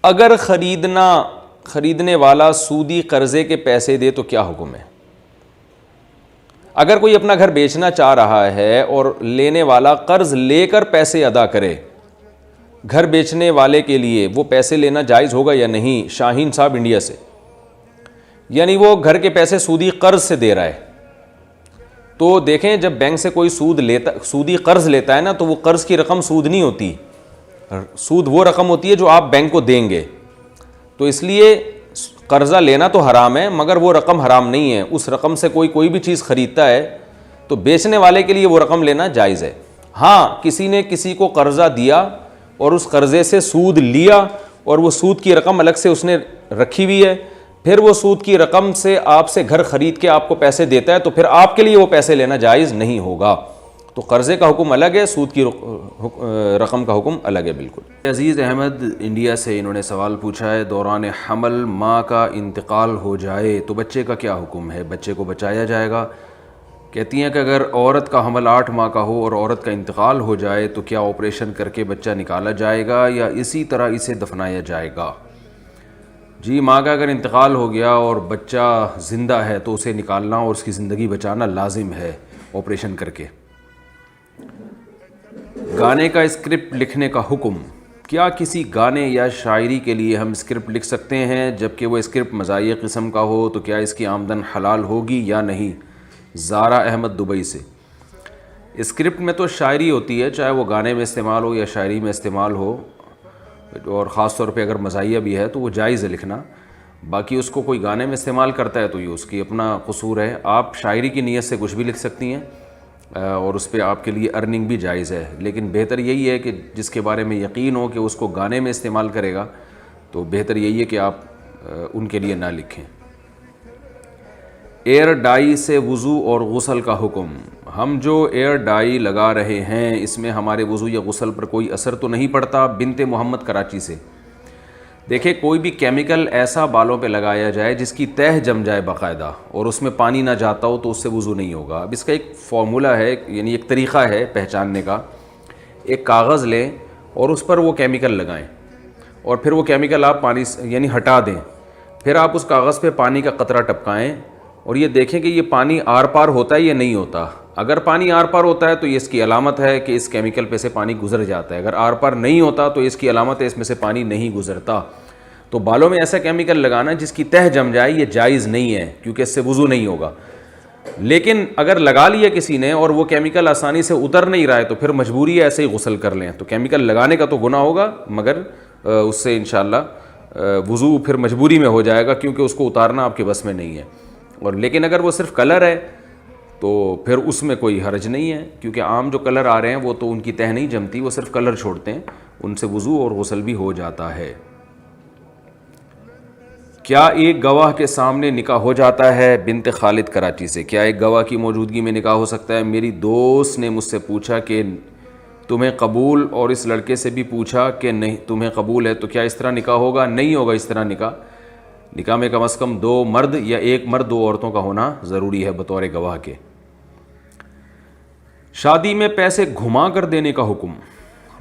اگر خریدنے والا سودی قرضے کے پیسے دے تو کیا حکم ہے؟ اگر کوئی اپنا گھر بیچنا چاہ رہا ہے اور لینے والا قرض لے کر پیسے ادا کرے، گھر بیچنے والے کے لیے وہ پیسے لینا جائز ہوگا یا نہیں؟ شاہین صاحب انڈیا سے، یعنی وہ گھر کے پیسے سودی قرض سے دے رہا ہے، تو دیکھیں جب بینک سے کوئی سودی قرض لیتا ہے نا، تو وہ قرض کی رقم سود نہیں ہوتی، سود وہ رقم ہوتی ہے جو آپ بینک کو دیں گے. تو اس لیے قرضہ لینا تو حرام ہے، مگر وہ رقم حرام نہیں ہے. اس رقم سے کوئی بھی چیز خریدتا ہے تو بیچنے والے کے لیے وہ رقم لینا جائز ہے. ہاں، کسی نے کسی کو قرضہ دیا اور اس قرضے سے سود لیا اور وہ سود کی رقم الگ سے اس نے رکھی ہوئی ہے، پھر وہ سود کی رقم سے آپ سے گھر خرید کے آپ کو پیسے دیتا ہے، تو پھر آپ کے لیے وہ پیسے لینا جائز نہیں ہوگا. تو قرضے کا حکم الگ ہے، سود کی رقم کا حکم الگ ہے بالکل. عزیز احمد انڈیا سے، انہوں نے سوال پوچھا ہے، دوران حمل ماں کا انتقال ہو جائے تو بچے کا کیا حکم ہے؟ بچے کو بچایا جائے گا؟ کہتی ہیں کہ اگر عورت کا حمل 8 ماہ کا ہو اور عورت کا انتقال ہو جائے تو کیا آپریشن کر کے بچہ نکالا جائے گا یا اسی طرح اسے دفنایا جائے گا؟ جی، ماں کا اگر انتقال ہو گیا اور بچہ زندہ ہے تو اسے نکالنا اور اس کی زندگی بچانا لازم ہے آپریشن کر کے. گانے کا اسکرپٹ لکھنے کا حکم. کیا کسی گانے یا شاعری کے لیے ہم اسکرپٹ لکھ سکتے ہیں جبکہ وہ اسکرپٹ مزاحیہ قسم کا ہو؟ تو کیا اس کی آمدن حلال ہوگی یا نہیں؟ زارا احمد دبئی سے. اسکرپٹ میں تو شاعری ہوتی ہے، چاہے وہ گانے میں استعمال ہو یا شاعری میں استعمال ہو، اور خاص طور پہ اگر مزاحیہ بھی ہے تو وہ جائز ہے لکھنا. باقی اس کو کوئی گانے میں استعمال کرتا ہے تو یہ اس کی اپنا قصور ہے. آپ شاعری کی نیت سے کچھ بھی لکھ سکتی ہیں اور اس پہ آپ کے لیے ارننگ بھی جائز ہے، لیکن بہتر یہی ہے کہ جس کے بارے میں یقین ہو کہ اس کو گانے میں استعمال کرے گا تو بہتر یہی ہے کہ آپ ان کے لیے نہ لکھیں. ایئر ڈائی سے وضو اور غسل کا حکم. ہم جو ایئر ڈائی لگا رہے ہیں اس میں ہمارے وضو یا غسل پر کوئی اثر تو نہیں پڑتا؟ بنت محمد کراچی سے. دیکھیں، کوئی بھی کیمیکل ایسا بالوں پہ لگایا جائے جس کی تہ جم جائے باقاعدہ اور اس میں پانی نہ جاتا ہو تو اس سے وضو نہیں ہوگا. اب اس کا ایک فارمولہ ہے، یعنی ایک طریقہ ہے پہچاننے کا. ایک کاغذ لیں اور اس پر وہ کیمیکل لگائیں اور پھر وہ کیمیکل آپ پانی یعنی ہٹا دیں، پھر آپ اس کاغذ پہ پانی کا قطرہ ٹپکائیں اور یہ دیکھیں کہ یہ پانی آر پار ہوتا ہے یا نہیں ہوتا. اگر پانی آر پار ہوتا ہے تو یہ اس کی علامت ہے کہ اس کیمیکل پہ سے پانی گزر جاتا ہے. اگر آر پار نہیں ہوتا تو اس کی علامت ہے اس میں سے پانی نہیں گزرتا. تو بالوں میں ایسا کیمیکل لگانا جس کی تہ جم جائے یہ جائز نہیں ہے، کیونکہ اس سے وضو نہیں ہوگا. لیکن اگر لگا لیا کسی نے اور وہ کیمیکل آسانی سے اتر نہیں رہا ہے تو پھر مجبوری ہے ایسے ہی غسل کر لیں. تو کیمیکل لگانے کا تو گناہ ہوگا، مگر اس سے انشاءاللہ وضو پھر مجبوری میں ہو جائے گا، کیونکہ اس کو اتارنا آپ کے بس میں نہیں ہے. اور لیکن اگر وہ صرف کلر ہے تو پھر اس میں کوئی حرج نہیں ہے، کیونکہ عام جو کلر آ رہے ہیں وہ تو ان کی تہ نہیں جمتی، وہ صرف کلر چھوڑتے ہیں، ان سے وضو اور غسل بھی ہو جاتا ہے. کیا ایک گواہ کے سامنے نکاح ہو جاتا ہے؟ بنت خالد کراچی سے. کیا ایک گواہ کی موجودگی میں نکاح ہو سکتا ہے؟ میری دوست نے مجھ سے پوچھا کہ تمہیں قبول، اور اس لڑکے سے بھی پوچھا کہ نہیں تمہیں قبول ہے، تو کیا اس طرح نکاح ہوگا؟ نہیں ہوگا اس طرح نکاح. نکاح میں کم از کم 2 مرد یا 1 مرد 2 عورتوں کا ہونا ضروری ہے بطور گواہ کے. شادی میں پیسے گھما کر دینے کا حکم.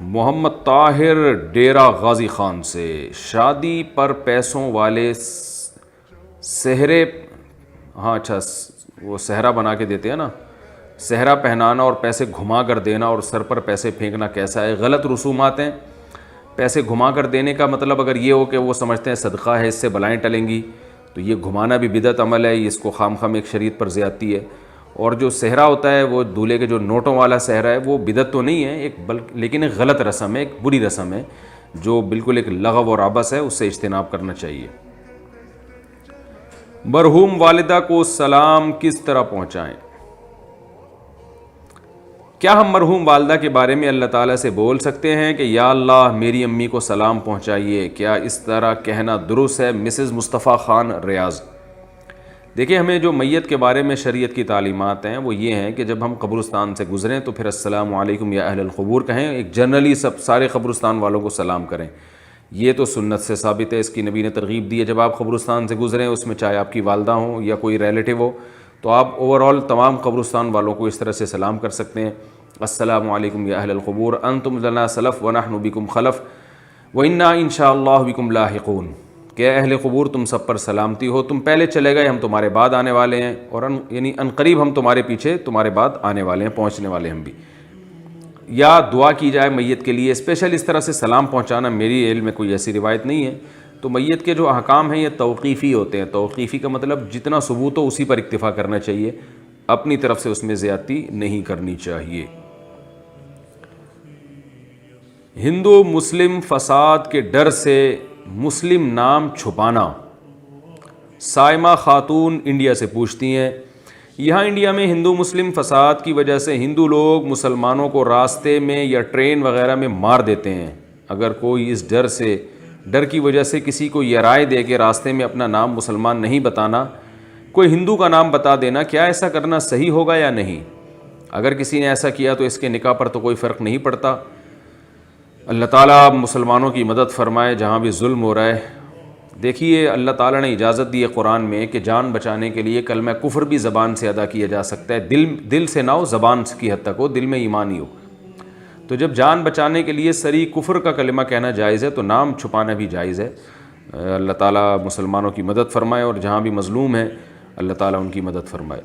محمد طاہر ڈیرہ غازی خان سے. شادی پر پیسوں والے سہرے، اچھا وہ صحرا بنا کے دیتے ہیں نا، صحرا پہنانا اور پیسے گھما کر دینا اور سر پر پیسے پھینکنا کیسا ہے؟ غلط رسومات ہیں. پیسے گھما کر دینے کا مطلب اگر یہ ہو کہ وہ سمجھتے ہیں صدقہ ہے، اس سے بلائیں ٹلیں گی، تو یہ گھمانا بھی بدعت عمل ہے، اس کو خام خام ایک شریعت پر زیادتی ہے. اور جو صحرا ہوتا ہے وہ دولہے کے جو نوٹوں والا صحرا ہے وہ بدعت تو نہیں ہے لیکن ایک غلط رسم ہے، ایک بری رسم ہے جو بالکل ایک لغو اور عبث ہے، اس سے اجتناب کرنا چاہیے. مرحوم والدہ کو سلام کس طرح پہنچائیں؟ کیا ہم مرحوم والدہ کے بارے میں اللہ تعالیٰ سے بول سکتے ہیں کہ یا اللہ میری امی کو سلام پہنچائیے؟ کیا اس طرح کہنا درست ہے؟ مسز مصطفیٰ خان ریاض. دیکھیں، ہمیں جو میت کے بارے میں شریعت کی تعلیمات ہیں وہ یہ ہیں کہ جب ہم قبرستان سے گزریں تو پھر السلام علیکم یا اہل القبور کہیں، ایک جنرلی سارے قبرستان والوں کو سلام کریں. یہ تو سنت سے ثابت ہے، اس کی نبی نے ترغیب دی ہے. جب آپ قبرستان سے گزریں، اس میں چاہے آپ کی والدہ ہوں یا کوئی ریلیٹیو ہو، تو آپ اوورال تمام قبرستان والوں کو اس طرح سے سلام کر سکتے ہیں. السلام علیکم یا اہل القبور انتم لنا سلف ونحن بکم خلف. وَإِنَّا إِن شَاءَ اللَّهُ بِكُمْ لَاحِقُونَ کہ اہل قبور تم سب پر سلامتی ہو، تم پہلے چلے گئے، ہم تمہارے بعد آنے والے ہیں، اور یعنی ان قریب ہم تمہارے پیچھے تمہارے بعد آنے والے ہیں، پہنچنے والے ہم بھی. یا دعا کی جائے میت کے لیے، اسپیشل اس طرح سے سلام پہنچانا میری علم میں کوئی ایسی روایت نہیں ہے. تو میت کے جو احکام ہیں یہ توقیفی ہوتے ہیں. توقیفی کا مطلب جتنا ثبوت ہو اسی پر اکتفا کرنا چاہیے، اپنی طرف سے اس میں زیادتی نہیں کرنی چاہیے. ہندو مسلم فساد کے ڈر سے مسلم نام چھپانا. سائمہ خاتون انڈیا سے پوچھتی ہیں، یہاں انڈیا میں ہندو مسلم فساد کی وجہ سے ہندو لوگ مسلمانوں کو راستے میں یا ٹرین وغیرہ میں مار دیتے ہیں. اگر کوئی اس ڈر کی وجہ سے کسی کو یہ رائے دے کہ راستے میں اپنا نام مسلمان نہیں بتانا، کوئی ہندو کا نام بتا دینا، کیا ایسا کرنا صحیح ہوگا یا نہیں؟ اگر کسی نے ایسا کیا تو اس کے نکاح پر تو کوئی فرق نہیں پڑتا. اللہ تعالیٰ مسلمانوں کی مدد فرمائے جہاں بھی ظلم ہو رہا ہے. دیکھیے اللہ تعالیٰ نے اجازت دی ہے قرآن میں کہ جان بچانے کے لیے کلمہ کفر بھی زبان سے ادا کیا جا سکتا ہے. دل سے نہ ہو، زبان کی حد تک ہو، دل میں ایمان ہی ہو. تو جب جان بچانے کے لیے صریح کفر کا کلمہ کہنا جائز ہے تو نام چھپانا بھی جائز ہے. اللہ تعالیٰ مسلمانوں کی مدد فرمائے، اور جہاں بھی مظلوم ہیں اللہ تعالیٰ ان کی مدد فرمائے.